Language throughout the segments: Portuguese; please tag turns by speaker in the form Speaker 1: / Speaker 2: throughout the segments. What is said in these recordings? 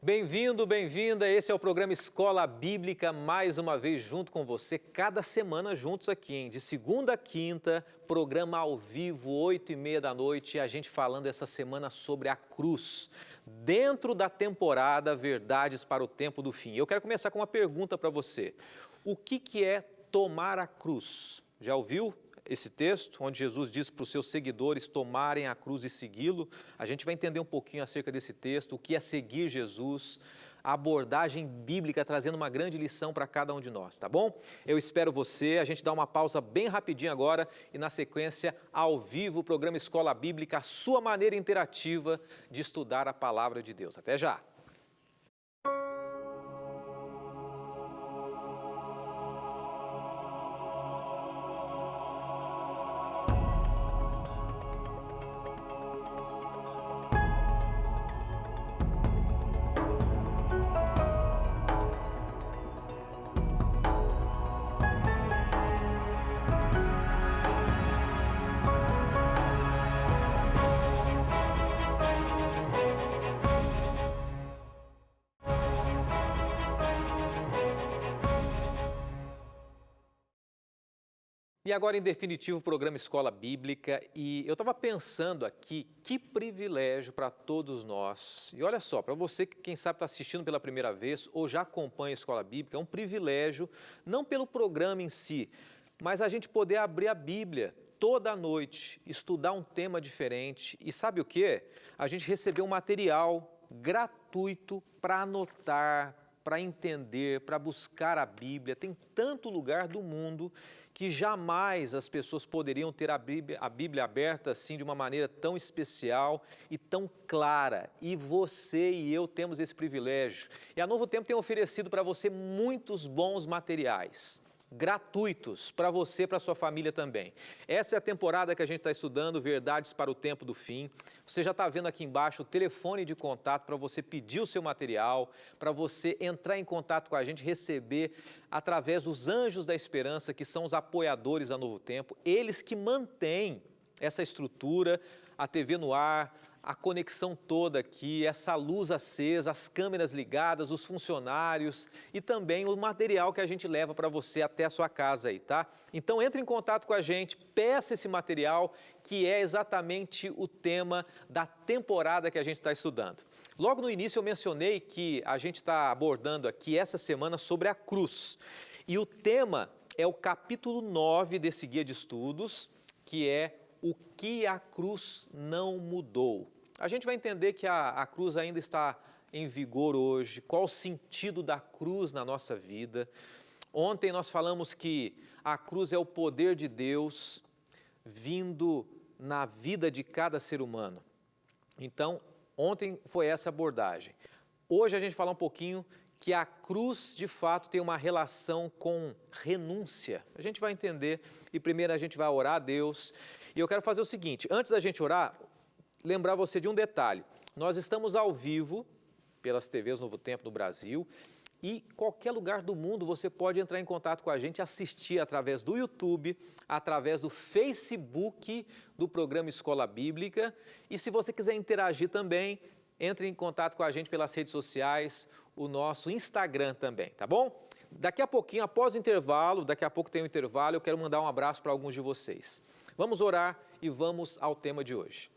Speaker 1: Bem-vindo, bem-vinda. Esse é o programa Escola Bíblica, mais uma vez junto com você, cada semana juntos aqui, hein? De segunda a quinta, programa ao vivo, 8h30 da noite, e a gente falando essa semana sobre a cruz, dentro da temporada Verdades para o Tempo do Fim. Eu quero começar com uma pergunta para você. O que é tomar a cruz? Já ouviu esse texto, onde Jesus diz para os seus seguidores tomarem a cruz e segui-lo? A gente vai entender um pouquinho acerca desse texto, o que é seguir Jesus, a abordagem bíblica trazendo uma grande lição para cada um de nós, tá bom? Eu espero você, a gente dá uma pausa bem rapidinho agora e na sequência, ao vivo, o programa Escola Bíblica, a sua maneira interativa de estudar a Palavra de Deus. Até já! E agora, em definitivo, o programa Escola Bíblica, e eu estava pensando aqui, que privilégio para todos nós. E olha só, para você que, quem sabe, está assistindo pela primeira vez ou já acompanha a Escola Bíblica, é um privilégio, não pelo programa em si, mas a gente poder abrir a Bíblia toda noite, estudar um tema diferente. E sabe o quê? A gente recebeu um material gratuito para anotar, para entender, para buscar a Bíblia. Tem tanto lugar do mundo que jamais as pessoas poderiam ter a Bíblia aberta assim de uma maneira tão especial e tão clara. E você e eu temos esse privilégio. E a Novo Tempo tem oferecido para você muitos bons materiais gratuitos para você e para sua família também. Essa é a temporada que a gente está estudando, Verdades para o Tempo do Fim. Você já está vendo aqui embaixo o telefone de contato para você pedir o seu material, para você entrar em contato com a gente, receber através dos Anjos da Esperança, que são os apoiadores da Novo Tempo, eles que mantêm essa estrutura, a TV no ar, a conexão toda aqui, essa luz acesa, as câmeras ligadas, os funcionários e também o material que a gente leva para você até a sua casa aí, tá? Então entre em contato com a gente, peça esse material que é exatamente o tema da temporada que a gente está estudando. Logo no início eu mencionei que a gente está abordando aqui essa semana sobre a cruz e o tema é o capítulo 9 desse guia de estudos, que é o que a cruz não mudou. A gente vai entender que a cruz ainda está em vigor hoje, qual o sentido da cruz na nossa vida. Ontem nós falamos que a cruz é o poder de Deus vindo na vida de cada ser humano. Então, ontem foi essa abordagem. Hoje a gente fala um pouquinho que a cruz, de fato, tem uma relação com renúncia. A gente vai entender e primeiro a gente vai orar a Deus. E eu quero fazer o seguinte, antes da gente orar, lembrar você de um detalhe. Nós estamos ao vivo pelas TVs Novo Tempo no Brasil e qualquer lugar do mundo você pode entrar em contato com a gente, assistir através do YouTube, através do Facebook do programa Escola Bíblica. E se você quiser interagir também, entre em contato com a gente pelas redes sociais, o nosso Instagram também, tá bom? Daqui a pouquinho, após o intervalo, daqui a pouco tem um intervalo, eu quero mandar um abraço para alguns de vocês. Vamos orar e vamos ao tema de hoje.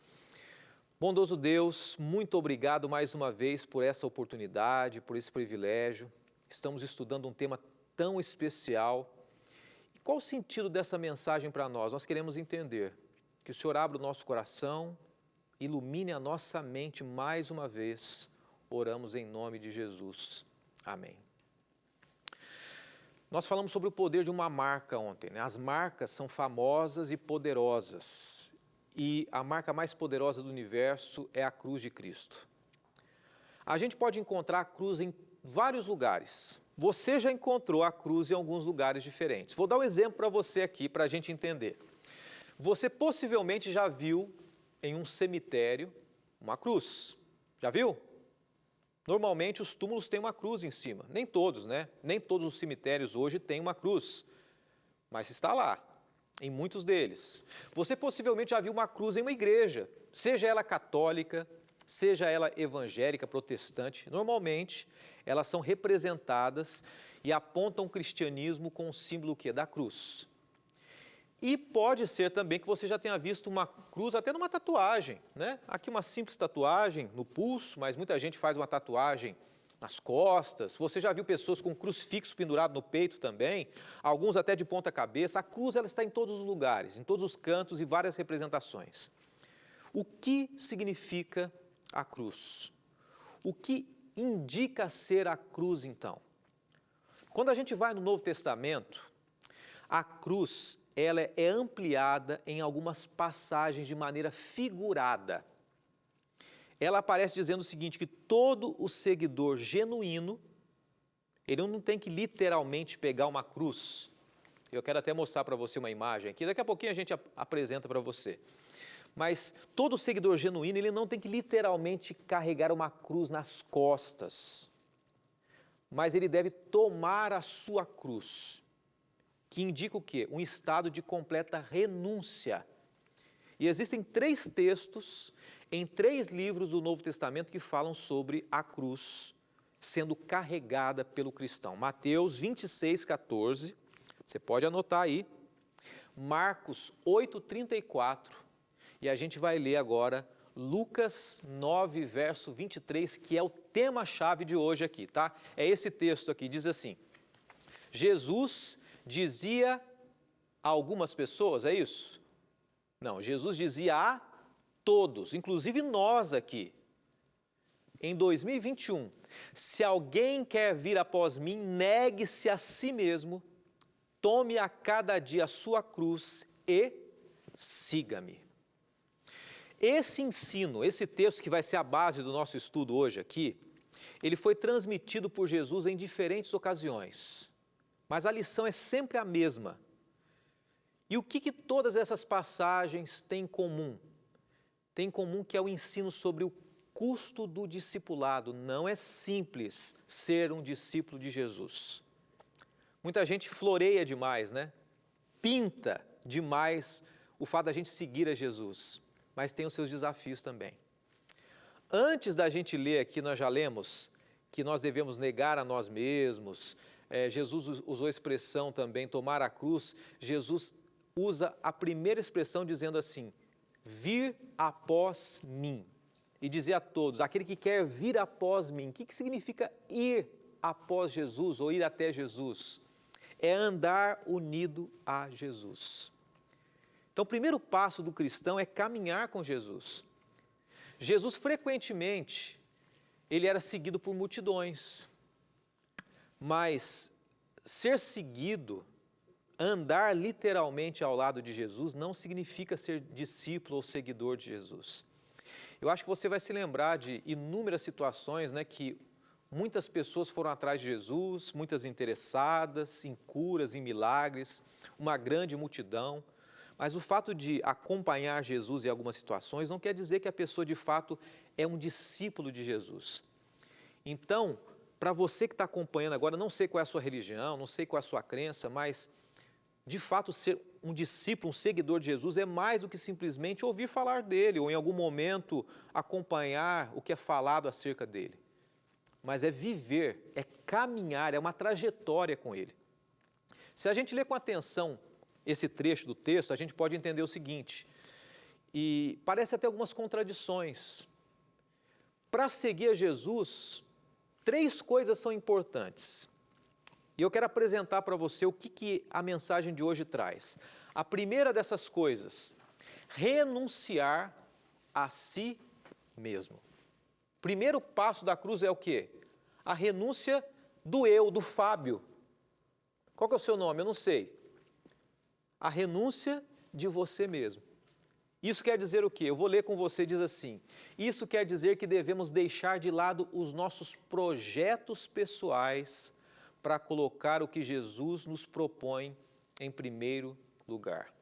Speaker 1: Bondoso Deus, muito obrigado mais uma vez por essa oportunidade, por esse privilégio. Estamos estudando um tema tão especial. E qual o sentido dessa mensagem para nós? Nós queremos entender que o Senhor abra o nosso coração, ilumine a nossa mente mais uma vez. Oramos em nome de Jesus. Amém. Nós falamos sobre o poder de uma marca ontem, né? As marcas são famosas e poderosas. E a marca mais poderosa do universo é a cruz de Cristo. A gente pode encontrar a cruz em vários lugares. Você já encontrou a cruz em alguns lugares diferentes. Vou dar um exemplo para você aqui, para a gente entender. Você possivelmente já viu em um cemitério uma cruz. Já viu? Normalmente os túmulos têm uma cruz em cima. Nem todos, né? Nem todos os cemitérios hoje têm uma cruz. Mas está lá, em muitos deles. Você possivelmente já viu uma cruz em uma igreja, seja ela católica, seja ela evangélica, protestante, normalmente elas são representadas e apontam o cristianismo com o símbolo que da cruz. E pode ser também que você já tenha visto uma cruz até numa tatuagem, né? Aqui uma simples tatuagem no pulso, mas muita gente faz uma tatuagem nas costas. Você já viu pessoas com crucifixo pendurado no peito também, alguns até de ponta cabeça. A cruz ela está em todos os lugares, em todos os cantos e várias representações. O que significa a cruz? O que indica ser a cruz, então? Quando a gente vai no Novo Testamento, a cruz ela é ampliada em algumas passagens de maneira figurada. Ela aparece dizendo o seguinte, que todo o seguidor genuíno, ele não tem que literalmente pegar uma cruz. Eu quero até mostrar para você uma imagem aqui, daqui a pouquinho a gente apresenta para você. Mas todo seguidor genuíno, ele não tem que literalmente carregar uma cruz nas costas, mas ele deve tomar a sua cruz, que indica o quê? Um estado de completa renúncia. E existem 3 textos em 3 livros do Novo Testamento que falam sobre a cruz sendo carregada pelo cristão. Mateus 26:14, você pode anotar aí, Marcos 8:34, e a gente vai ler agora Lucas 9, verso 23, que é o tema-chave de hoje aqui, tá? É esse texto aqui, diz assim, Jesus dizia a algumas pessoas, é isso? Não, Jesus dizia a todos, inclusive nós aqui, em 2021, se alguém quer vir após mim, negue-se a si mesmo, tome a cada dia a sua cruz e siga-me. Esse ensino, esse texto que vai ser a base do nosso estudo hoje aqui, ele foi transmitido por Jesus em diferentes ocasiões, mas a lição é sempre a mesma. E o que todas essas passagens têm em comum? Tem em comum que é o ensino sobre o custo do discipulado. Não é simples ser um discípulo de Jesus. Muita gente floreia demais, né? Pinta demais o fato da gente seguir a Jesus, mas tem os seus desafios também. Antes da gente ler aqui, nós já lemos que nós devemos negar a nós mesmos. Jesus usou a expressão também, tomar a cruz. Jesus usa a primeira expressão dizendo assim, vir após mim. E dizer a todos, aquele que quer vir após mim. O que significa ir após Jesus ou ir até Jesus? É andar unido a Jesus. Então, o primeiro passo do cristão é caminhar com Jesus. Jesus, frequentemente, ele era seguido por multidões. Mas ser seguido, andar literalmente ao lado de Jesus, não significa ser discípulo ou seguidor de Jesus. Eu acho que você vai se lembrar de inúmeras situações, né, que muitas pessoas foram atrás de Jesus, muitas interessadas em curas, em milagres, uma grande multidão. Mas o fato de acompanhar Jesus em algumas situações não quer dizer que a pessoa de fato é um discípulo de Jesus. Então, para você que está acompanhando agora, não sei qual é a sua religião, não sei qual é a sua crença, mas de fato ser um discípulo, um seguidor de Jesus é mais do que simplesmente ouvir falar dele ou em algum momento acompanhar o que é falado acerca dele. Mas é viver, é caminhar, é uma trajetória com ele. Se a gente ler com atenção esse trecho do texto, a gente pode entender o seguinte, e parece até algumas contradições. Para seguir a Jesus, 3 coisas são importantes. E eu quero apresentar para você o que a mensagem de hoje traz. A primeira dessas coisas, renunciar a si mesmo. Primeiro passo da cruz é o quê? A renúncia do eu, do Fábio. Qual que é o seu nome? Eu não sei. A renúncia de você mesmo. Isso quer dizer o quê? Eu vou ler com você, diz assim, isso quer dizer que devemos deixar de lado os nossos projetos pessoais para colocar o que Jesus nos propõe em primeiro lugar.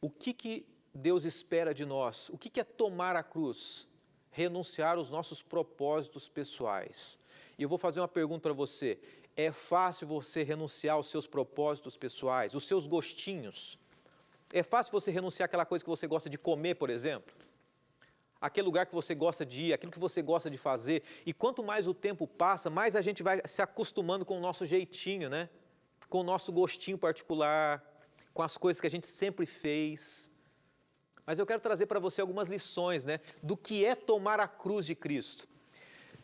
Speaker 1: O que Deus espera de nós? O que é tomar a cruz? Renunciar aos nossos propósitos pessoais. E eu vou fazer uma pergunta para você. É fácil você renunciar aos seus propósitos pessoais, os seus gostinhos? É fácil você renunciar àquela coisa que você gosta de comer, por exemplo? aquele lugar que você gosta de ir, aquilo que você gosta de fazer. E quanto mais o tempo passa, mais a gente vai se acostumando com o nosso jeitinho, né? Com o nosso gostinho particular, com as coisas que a gente sempre fez. Mas eu quero trazer para você algumas lições, né? Do que é tomar a cruz de Cristo.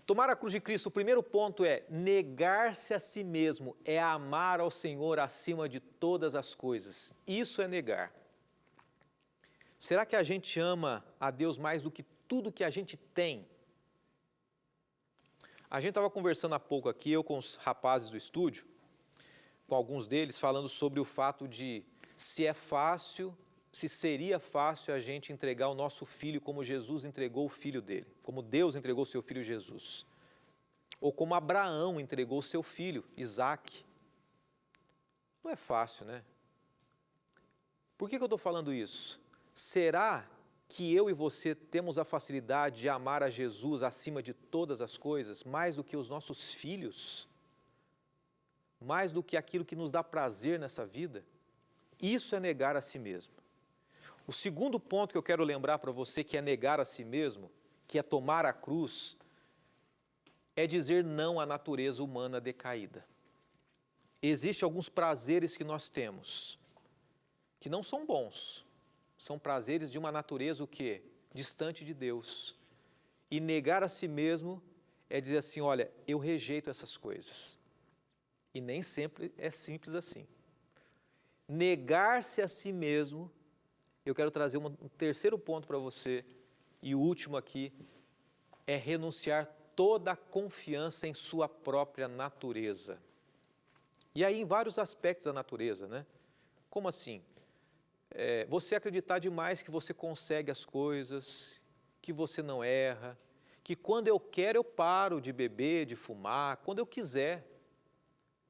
Speaker 1: Tomar a cruz de Cristo, o primeiro ponto é negar-se a si mesmo, é amar ao Senhor acima de todas as coisas. Isso é negar. Será que a gente ama a Deus mais do que tudo que a gente tem? A gente estava conversando há pouco aqui, eu com os rapazes do estúdio, com alguns deles, falando sobre o fato de se é fácil, se seria fácil a gente entregar o nosso filho como Jesus entregou o filho dele, como Deus entregou o seu filho Jesus, ou como Abraão entregou o seu filho, Isaque. Não é fácil, né? Por que eu estou falando isso? Será que eu e você temos a facilidade de amar a Jesus acima de todas as coisas, mais do que os nossos filhos? Mais do que aquilo que nos dá prazer nessa vida? Isso é negar a si mesmo. O segundo ponto que eu quero lembrar para você, que é negar a si mesmo, que é tomar a cruz, é dizer não à natureza humana decaída. Existem alguns prazeres que nós temos, que não são bons, são prazeres de uma natureza o quê? Distante de Deus. E negar a si mesmo é dizer assim, olha, eu rejeito essas coisas. E nem sempre é simples assim. Negar-se a si mesmo, eu quero trazer um terceiro ponto para você, e o último aqui, é renunciar toda a confiança em sua própria natureza. E aí em vários aspectos da natureza, né? Como assim? Você acreditar demais que você consegue as coisas, que você não erra, que quando eu quero eu paro de beber, de fumar, quando eu quiser.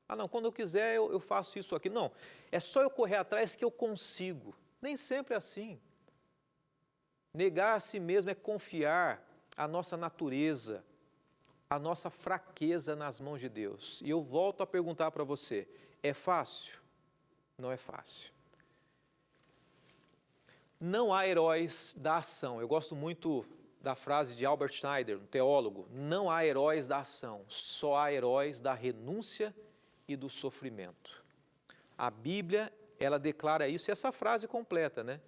Speaker 1: Ah não, quando eu quiser eu faço isso aqui. Não, é só eu correr atrás que eu consigo. Nem sempre é assim. Negar a si mesmo é confiar a nossa natureza, a nossa fraqueza nas mãos de Deus. E eu volto a perguntar para você, é fácil? Não é fácil. Não há heróis da ação. Eu gosto muito da frase de Albert Schneider, um teólogo. Não há heróis da ação, só há heróis da renúncia e do sofrimento. A Bíblia, ela declara isso, e essa frase completa, né?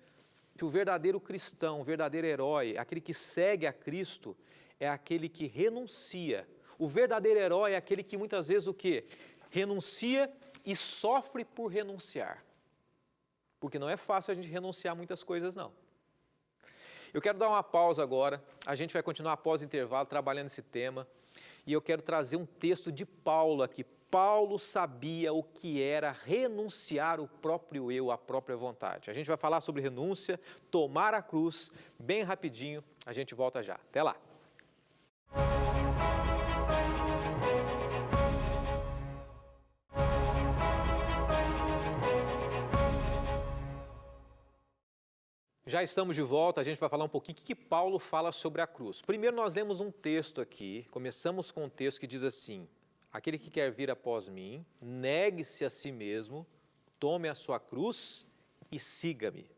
Speaker 1: Que o verdadeiro cristão, o verdadeiro herói, aquele que segue a Cristo, é aquele que renuncia. O verdadeiro herói é aquele que muitas vezes o quê? Renuncia e sofre por renunciar. Porque não é fácil a gente renunciar a muitas coisas, não. Eu quero dar uma pausa agora, a gente vai continuar após o intervalo trabalhando esse tema, e eu quero trazer um texto de Paulo aqui. Paulo sabia o que era renunciar o próprio eu, a própria vontade. A gente vai falar sobre renúncia, tomar a cruz, bem rapidinho, a gente volta já. Até lá. Já estamos de volta, a gente vai falar um pouquinho o que Paulo fala sobre a cruz. Primeiro nós lemos um texto aqui, começamos com um texto que diz assim: aquele que quer vir após mim, negue-se a si mesmo, tome a sua cruz e siga-me.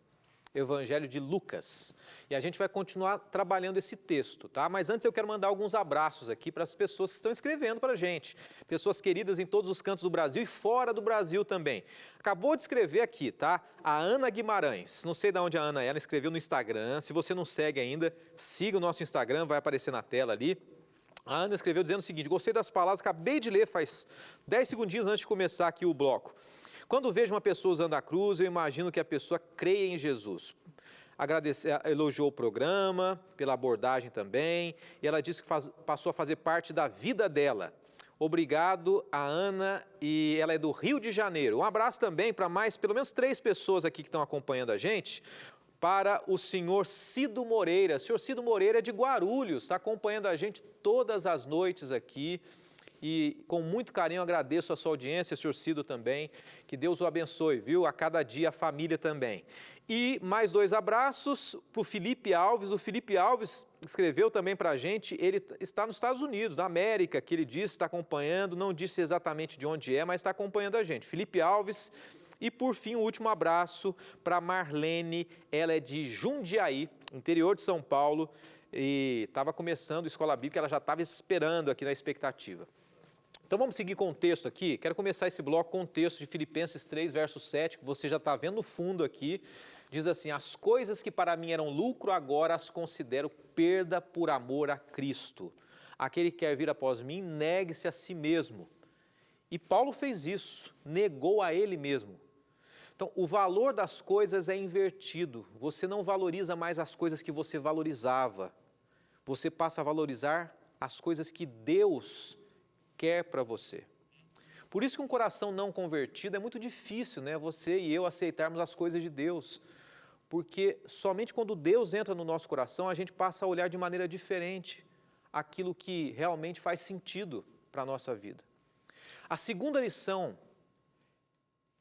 Speaker 1: Evangelho de Lucas. E a gente vai continuar trabalhando esse texto, tá? Mas antes eu quero mandar alguns abraços aqui para as pessoas que estão escrevendo para a gente. Pessoas queridas em todos os cantos do Brasil e fora do Brasil também. Acabou de escrever aqui, tá? A Ana Guimarães. Não sei de onde a Ana é, ela escreveu no Instagram. Se você não segue ainda, siga o nosso Instagram, vai aparecer na tela ali. A Ana escreveu dizendo o seguinte: gostei das palavras, acabei de ler faz 10 segundinhos antes de começar aqui o bloco. Quando vejo uma pessoa usando a cruz, eu imagino que a pessoa creia em Jesus. Elogiou o programa, pela abordagem também, e ela disse que passou a fazer parte da vida dela. Obrigado a Ana, e ela é do Rio de Janeiro. Um abraço também para pelo menos 3 pessoas aqui que estão acompanhando a gente. Para o senhor Cido Moreira. O senhor Cido Moreira é de Guarulhos, está acompanhando a gente todas as noites aqui. E com muito carinho agradeço a sua audiência, senhor Cido também. Que Deus o abençoe, viu? A cada dia a família também. E mais 2 abraços para o Felipe Alves. O Felipe Alves escreveu também para a gente, ele está nos Estados Unidos, na América, que ele disse, está acompanhando, não disse exatamente de onde é, mas está acompanhando a gente. Felipe Alves. E por fim, o último abraço para Marlene, ela é de Jundiaí, interior de São Paulo. e estava começando a escola bíblica, ela já estava esperando aqui na expectativa. Então vamos seguir com o texto aqui. Quero começar esse bloco com o texto de Filipenses 3, verso 7, que você já está vendo no fundo aqui. Diz assim: as coisas que para mim eram lucro, agora as considero perda por amor a Cristo. Aquele que quer vir após mim, negue-se a si mesmo. E Paulo fez isso, negou a ele mesmo. Então, o valor das coisas é invertido. Você não valoriza mais as coisas que você valorizava. Você passa a valorizar as coisas que Deus quer para você. Por isso que um coração não convertido é muito difícil, né? Você e eu aceitarmos as coisas de Deus. Porque somente quando Deus entra no nosso coração, a gente passa a olhar de maneira diferente aquilo que realmente faz sentido para a nossa vida. A segunda lição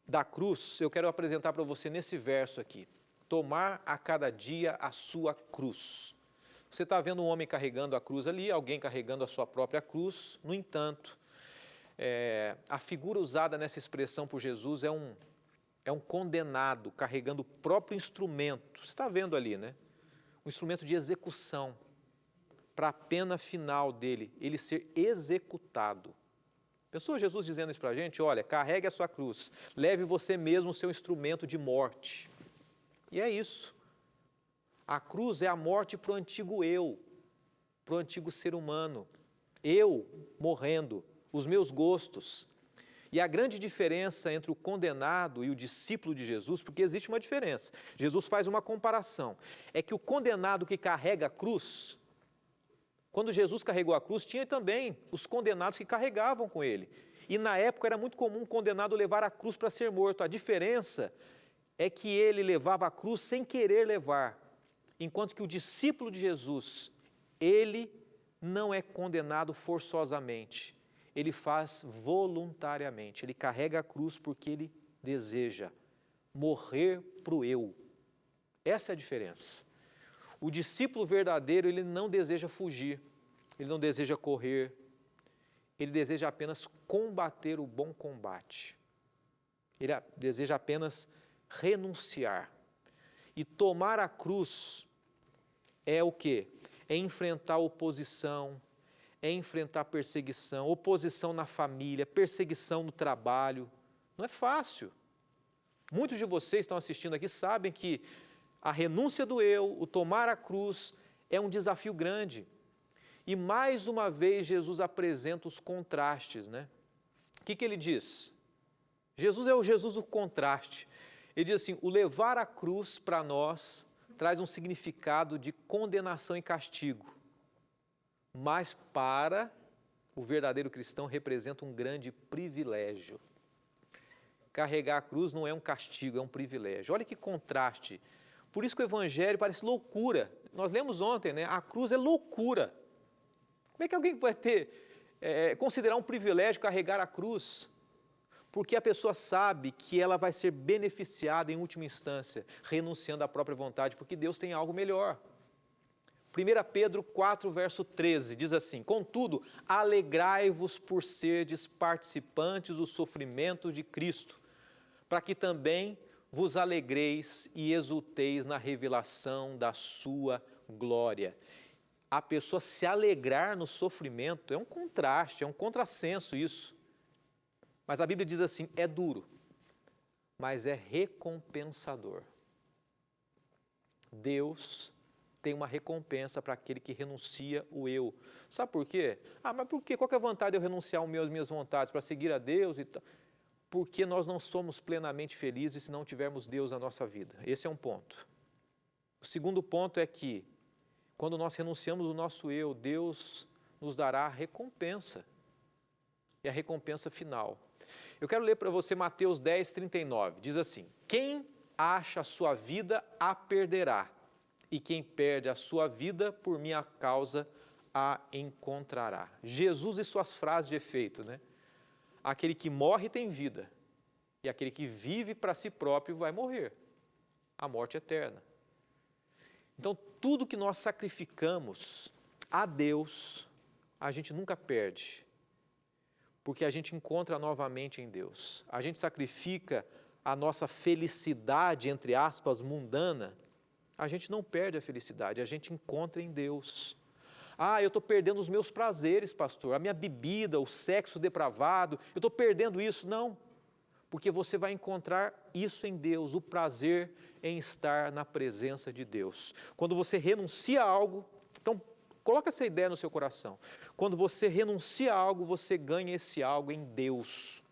Speaker 1: da cruz, eu quero apresentar para você nesse verso aqui. Tomar a cada dia a sua cruz. Você está vendo um homem carregando a cruz ali, alguém carregando a sua própria cruz. No entanto, a figura usada nessa expressão por Jesus é um condenado carregando o próprio instrumento. Você está vendo ali, né? Um instrumento de execução para a pena final dele, ele ser executado. Pensou Jesus dizendo isso para a gente? Olha, carregue a sua cruz, leve você mesmo o seu instrumento de morte. E é isso. A cruz é a morte para o antigo eu, para o antigo ser humano. Eu morrendo, os meus gostos. E a grande diferença entre o condenado e o discípulo de Jesus, porque existe uma diferença. Jesus faz uma comparação. É que o condenado que carrega a cruz, quando Jesus carregou a cruz, tinha também os condenados que carregavam com ele. E na época era muito comum o condenado levar a cruz para ser morto. A diferença é que ele levava a cruz sem querer levar, enquanto que o discípulo de Jesus, ele não é condenado forçosamente. Ele faz voluntariamente. Ele carrega a cruz porque ele deseja morrer para o eu. Essa é a diferença. O discípulo verdadeiro, ele não deseja fugir, ele não deseja correr, ele deseja apenas combater o bom combate. Ele deseja apenas renunciar. E tomar a cruz é o quê? É enfrentar oposição, é enfrentar perseguição, oposição na família, perseguição no trabalho. Não é fácil. Muitos de vocês estão assistindo aqui sabem que a renúncia do eu, o tomar a cruz, é um desafio grande. E mais uma vez Jesus apresenta os contrastes, né? O que ele diz? Jesus é o Jesus do contraste. Ele diz assim: o levar a cruz para nós traz um significado de condenação e castigo. Mas para o verdadeiro cristão representa um grande privilégio. Carregar a cruz não é um castigo, é um privilégio. Olha que contraste. Por isso que o evangelho parece loucura. Nós lemos ontem, né? A cruz é loucura. Como é que alguém vai considerar um privilégio carregar a cruz? Porque a pessoa sabe que ela vai ser beneficiada em última instância, renunciando à própria vontade, porque Deus tem algo melhor. 1 Pedro 4, verso 13, diz assim: contudo, alegrai-vos por serdes participantes dos sofrimentos de Cristo, para que também vos alegreis e exulteis na revelação da sua glória. A pessoa se alegrar no sofrimento é um contraste, é um contrassenso isso. Mas a Bíblia diz assim: é duro, mas é recompensador. Deus tem uma recompensa para aquele que renuncia o eu. Sabe por quê? Mas por quê? Qual que é a vantagem de eu renunciar às minhas vontades? Para seguir a Deus e tal? Porque nós não somos plenamente felizes se não tivermos Deus na nossa vida. Esse é um ponto. O segundo ponto é que, quando nós renunciamos o nosso eu, Deus nos dará a recompensa. E a recompensa final. Eu quero ler para você Mateus 10, 39. Diz assim: quem acha a sua vida, a perderá. E quem perde a sua vida, por minha causa, a encontrará. Jesus e suas frases de efeito, né? Aquele que morre tem vida, e aquele que vive para si próprio vai morrer. A morte eterna. Então, tudo que nós sacrificamos a Deus, a gente nunca perde, porque a gente encontra novamente em Deus. A gente sacrifica a nossa felicidade, entre aspas, mundana, a gente não perde a felicidade, a gente encontra em Deus. Ah, eu estou perdendo os meus prazeres, pastor, a minha bebida, o sexo depravado, eu estou perdendo isso. Não, porque você vai encontrar isso em Deus, o prazer em estar na presença de Deus. Quando você renuncia a algo, então coloca essa ideia no seu coração. Quando você renuncia a algo, você ganha esse algo em Deus,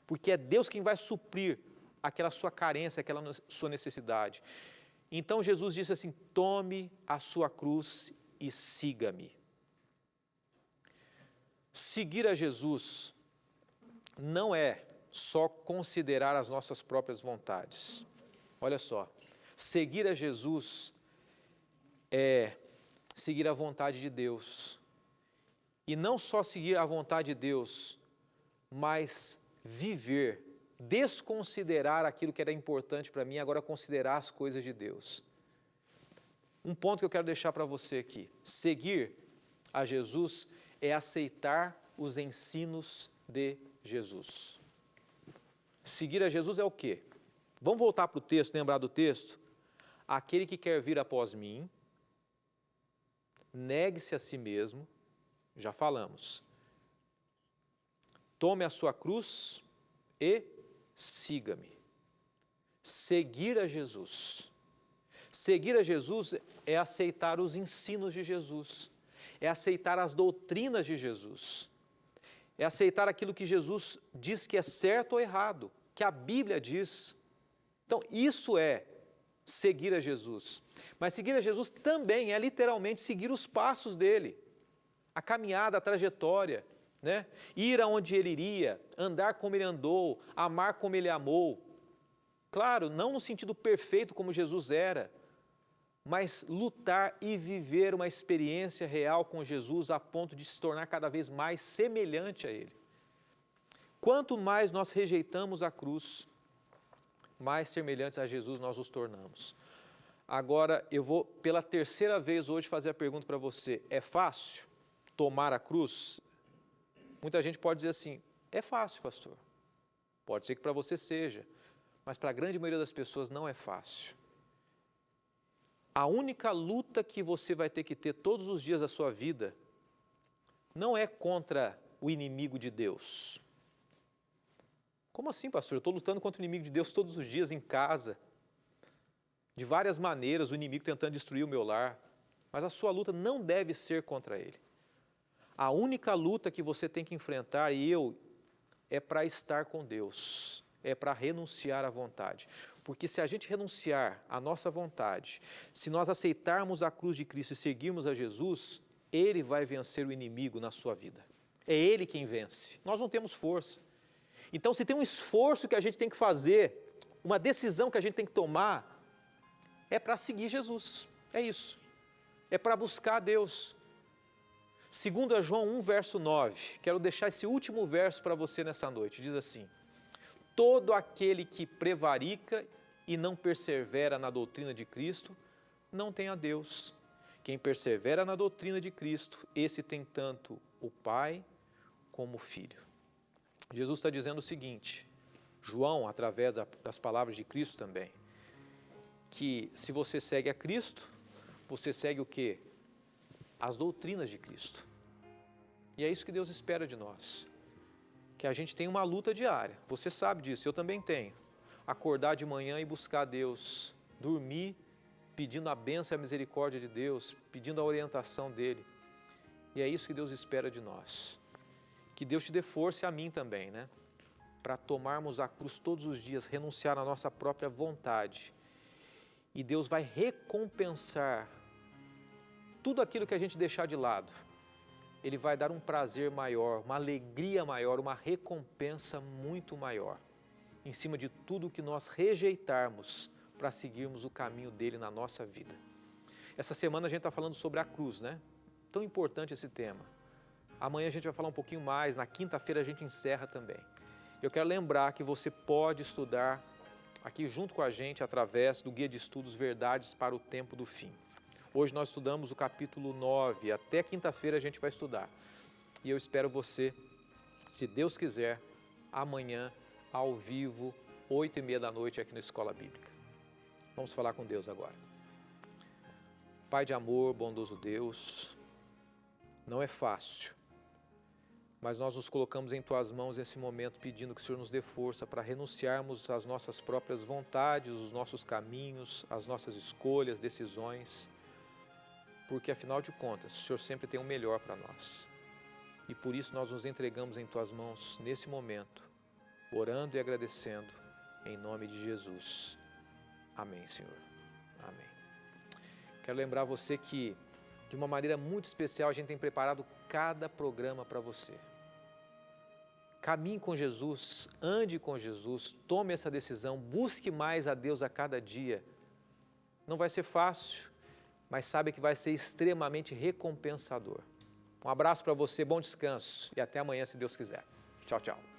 Speaker 1: porque é Deus quem vai suprir aquela sua carência, aquela sua necessidade. Então Jesus disse assim: tome a sua cruz e siga-me. Seguir a Jesus não é só considerar as nossas próprias vontades. Olha só, seguir a Jesus é seguir a vontade de Deus. E não só seguir a vontade de Deus, mas viver, desconsiderar aquilo que era importante para mim, agora considerar as coisas de Deus. Um ponto que eu quero deixar para você aqui: seguir a Jesus é aceitar os ensinos de Jesus. Seguir a Jesus é o quê? Vamos voltar para o texto, lembrar do texto? Aquele que quer vir após mim, negue-se a si mesmo, já falamos. Tome a sua cruz e siga-me. Seguir a Jesus. Seguir a Jesus é aceitar os ensinos de Jesus, é aceitar as doutrinas de Jesus, é aceitar aquilo que Jesus diz que é certo ou errado, que a Bíblia diz. Então, isso é seguir a Jesus. Mas seguir a Jesus também é literalmente seguir os passos dele, a caminhada, a trajetória, né? Ir aonde ele iria, andar como ele andou, amar como ele amou. Claro, não no sentido perfeito como Jesus era, mas lutar e viver uma experiência real com Jesus a ponto de se tornar cada vez mais semelhante a ele. Quanto mais nós rejeitamos a cruz, mais semelhantes a Jesus nós nos tornamos. Agora, eu vou pela terceira vez hoje fazer a pergunta para você: é fácil tomar a cruz? Muita gente pode dizer assim: é fácil, pastor. Pode ser que para você seja, mas para a grande maioria das pessoas não é fácil. A única luta que você vai ter que ter todos os dias da sua vida não é contra o inimigo de Deus. Como assim, pastor? Eu estou lutando contra o inimigo de Deus todos os dias em casa, de várias maneiras, o inimigo tentando destruir o meu lar, mas a sua luta não deve ser contra ele. A única luta que você tem que enfrentar, é para estar com Deus, é para renunciar à vontade. Porque se a gente renunciar à nossa vontade, se nós aceitarmos a cruz de Cristo e seguirmos a Jesus, Ele vai vencer o inimigo na sua vida. É Ele quem vence, nós não temos força. Então, se tem um esforço que a gente tem que fazer, uma decisão que a gente tem que tomar, é para seguir Jesus, é isso. É para buscar a Deus. 2 João 1, verso 9, quero deixar esse último verso para você nessa noite, diz assim: todo aquele que prevarica e não persevera na doutrina de Cristo, não tem a Deus. Quem persevera na doutrina de Cristo, esse tem tanto o Pai como o Filho. Jesus está dizendo o seguinte, João, através das palavras de Cristo também, que se você segue a Cristo, você segue o quê? As doutrinas de Cristo. E é isso que Deus espera de nós. Que a gente tenha uma luta diária. Você sabe disso, eu também tenho. Acordar de manhã e buscar Deus. Dormir pedindo a bênção e a misericórdia de Deus, pedindo a orientação dEle. E é isso que Deus espera de nós. Que Deus te dê força, e a mim também, né? Para tomarmos a cruz todos os dias, renunciar à nossa própria vontade. E Deus vai recompensar tudo aquilo que a gente deixar de lado. Ele vai dar um prazer maior, uma alegria maior, uma recompensa muito maior, em cima de tudo que nós rejeitarmos para seguirmos o caminho dele na nossa vida. Essa semana a gente está falando sobre a cruz, né? Tão importante esse tema. Amanhã a gente vai falar um pouquinho mais, na quinta-feira a gente encerra também. Eu quero lembrar que você pode estudar aqui junto com a gente através do Guia de Estudos Verdades para o Tempo do Fim. Hoje nós estudamos o capítulo 9, até quinta-feira a gente vai estudar. E eu espero você, se Deus quiser, amanhã, ao vivo, 8h30 da noite aqui na Escola Bíblica. Vamos falar com Deus agora. Pai de amor, bondoso Deus, não é fácil, mas nós nos colocamos em Tuas mãos nesse momento pedindo que o Senhor nos dê força para renunciarmos às nossas próprias vontades, os nossos caminhos, as nossas escolhas, decisões, porque afinal de contas, o Senhor sempre tem o melhor para nós. E por isso nós nos entregamos em Tuas mãos nesse momento, orando e agradecendo, em nome de Jesus. Amém, Senhor. Amém. Quero lembrar você que, de uma maneira muito especial, a gente tem preparado cada programa para você. Caminhe com Jesus, ande com Jesus, tome essa decisão, busque mais a Deus a cada dia. Não vai ser fácil, mas sabe que vai ser extremamente recompensador. Um abraço para você, bom descanso e até amanhã, se Deus quiser. Tchau, tchau.